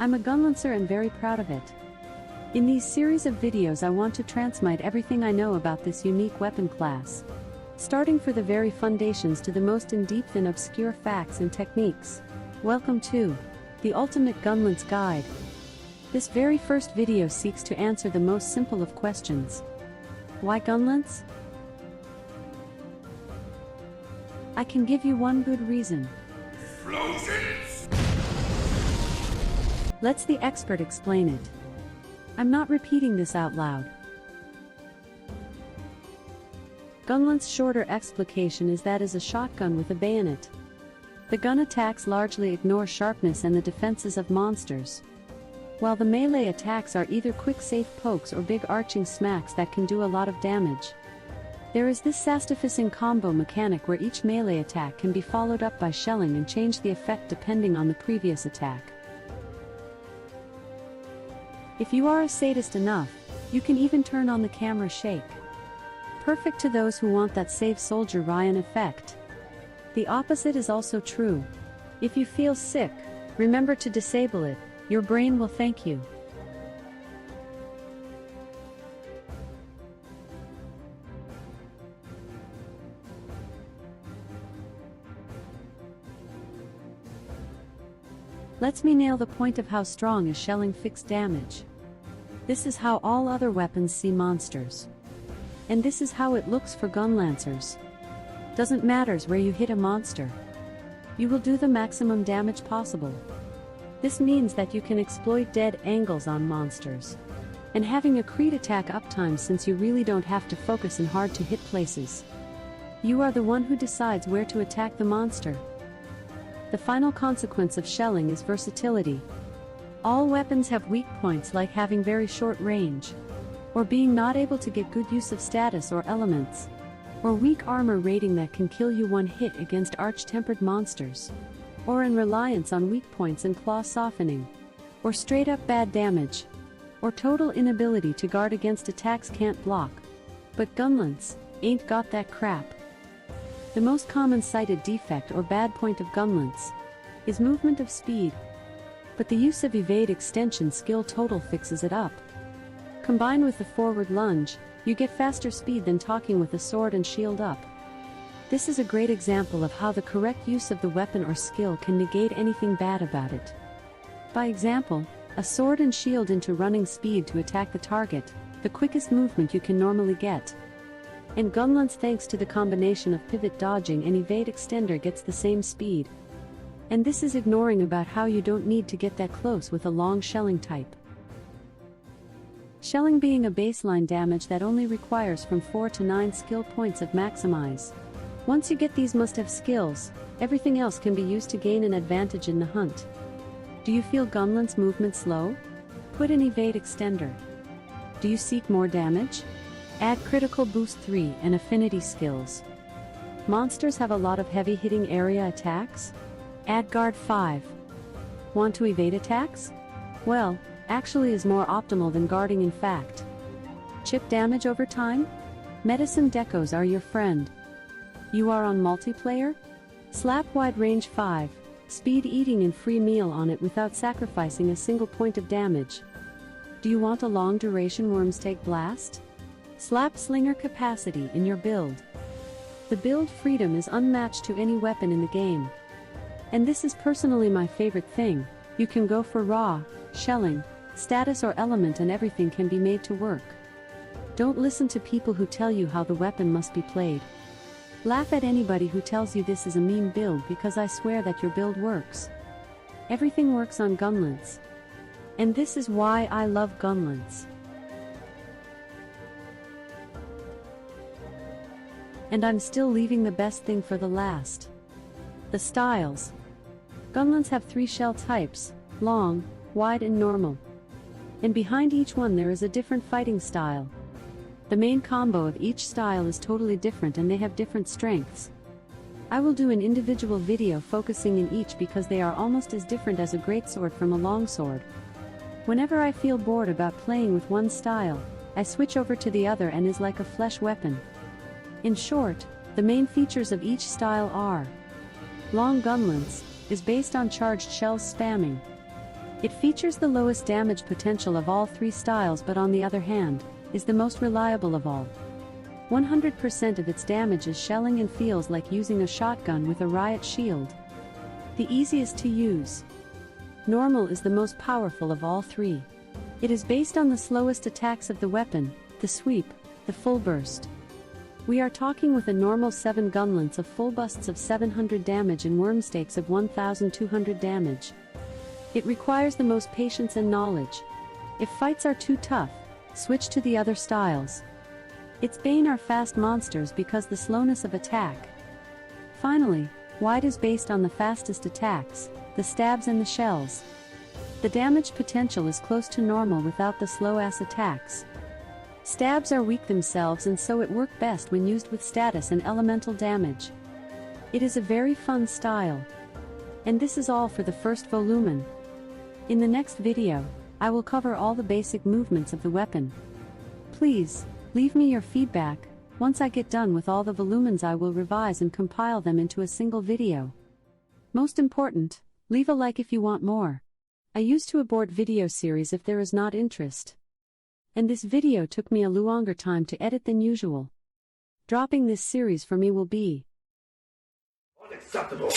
I'm a gunlancer and very proud of it. In these series of videos I want to transmit everything I know about this unique weapon class. Starting for the very foundations to the most in-depth and obscure facts and techniques. Welcome to the Ultimate Gunlance Guide. This very first video seeks to answer the most simple of questions. Why gunlance? I can give you one good reason. Explosions! Let's the expert explain it. I'm not repeating this out loud. Gunlance's shorter explication is that is a shotgun with a bayonet. The gun attacks largely ignore sharpness and the defenses of monsters, while the melee attacks are either quick safe pokes or big arching smacks that can do a lot of damage. There is this satisfying combo mechanic where each melee attack can be followed up by shelling and change the effect depending on the previous attack. If you are a sadist enough, you can even turn on the camera shake. Perfect to those who want that save soldier Ryan effect. The opposite is also true. If you feel sick, remember to disable it, your brain will thank you. Let me nail the point of how strong is shelling fixed damage. This is how all other weapons see monsters. And this is how it looks for gunlancers. Doesn't matter where you hit a monster. You will do the maximum damage possible. This means that you can exploit dead angles on monsters. And having a crit attack uptime since you really don't have to focus in hard to hit places. You are the one who decides where to attack the monster. The final consequence of shelling is versatility. All weapons have weak points like having very short range, or being not able to get good use of status or elements, or weak armor rating that can kill you one hit against arch-tempered monsters, or in reliance on weak points and claw softening, or straight up bad damage, or total inability to guard against attacks can't block. But gunlance ain't got that crap. The most common cited defect or bad point of gunlance is movement of speed, but the use of evade extension skill total fixes it up. Combined with the forward lunge, you get faster speed than talking with a sword and shield up. This is a great example of how the correct use of the weapon or skill can negate anything bad about it. By example, a sword and shield into running speed to attack the target, the quickest movement you can normally get. And gunlance thanks to the combination of pivot dodging and evade extender gets the same speed. And this is ignoring about how you don't need to get that close with a long shelling type. Shelling being a baseline damage that only requires from 4 to 9 skill points of maximize. Once you get these must-have skills, everything else can be used to gain an advantage in the hunt. Do you feel gunlance movement slow? Put an evade extender. Do you seek more damage? Add critical boost 3 and affinity skills. Monsters have a lot of heavy hitting area attacks? Add guard 5. Want to evade attacks? Well, actually is more optimal than guarding in fact. Chip damage over time? Medicine decos are your friend. You are on multiplayer? Slap wide range 5, speed eating and free meal on it without sacrificing a single point of damage. Do you want a long duration Wyrmstake Blast? Slap slinger capacity in your build. The build freedom is unmatched to any weapon in the game. And this is personally my favorite thing. You can go for raw, shelling, status or element and everything can be made to work. Don't listen to people who tell you how the weapon must be played. Laugh at anybody who tells you this is a meme build because I swear that your build works. Everything works on gunlance. And this is why I love gunlance. And I'm still leaving the best thing for the last. The styles. Gunlance have 3 shell types, long, wide and normal. And behind each one there is a different fighting style. The main combo of each style is totally different and they have different strengths. I will do an individual video focusing in each because they are almost as different as a greatsword from a longsword. Whenever I feel bored about playing with one style, I switch over to the other and is like a flesh weapon. In short, the main features of each style are: long gunlance is based on charged shells spamming. It features the lowest damage potential of all three styles, but on the other hand, is the most reliable of all. 100% of its damage is shelling and feels like using a shotgun with a riot shield. The easiest to use. Normal is the most powerful of all three. It is based on the slowest attacks of the weapon, the sweep, the full burst. We are talking with a normal 7 gunlance of full busts of 700 damage and Wyrmstakes of 1200 damage. It requires the most patience and knowledge. If fights are too tough, switch to the other styles. Its bane are fast monsters because the slowness of attack. Finally, wide is based on the fastest attacks, the stabs and the shells. The damage potential is close to normal without the slow-ass attacks. Stabs are weak themselves and so it work best when used with status and elemental damage. It is a very fun style. And this is all for the first volumen. In the next video, I will cover all the basic movements of the weapon. Please, leave me your feedback. Once I get done with all the volumens I will revise and compile them into a single video. Most important, leave a like if you want more. I used to abort video series if there is not interest. And this video took me a longer time to edit than usual. Dropping this series for me will be unacceptable.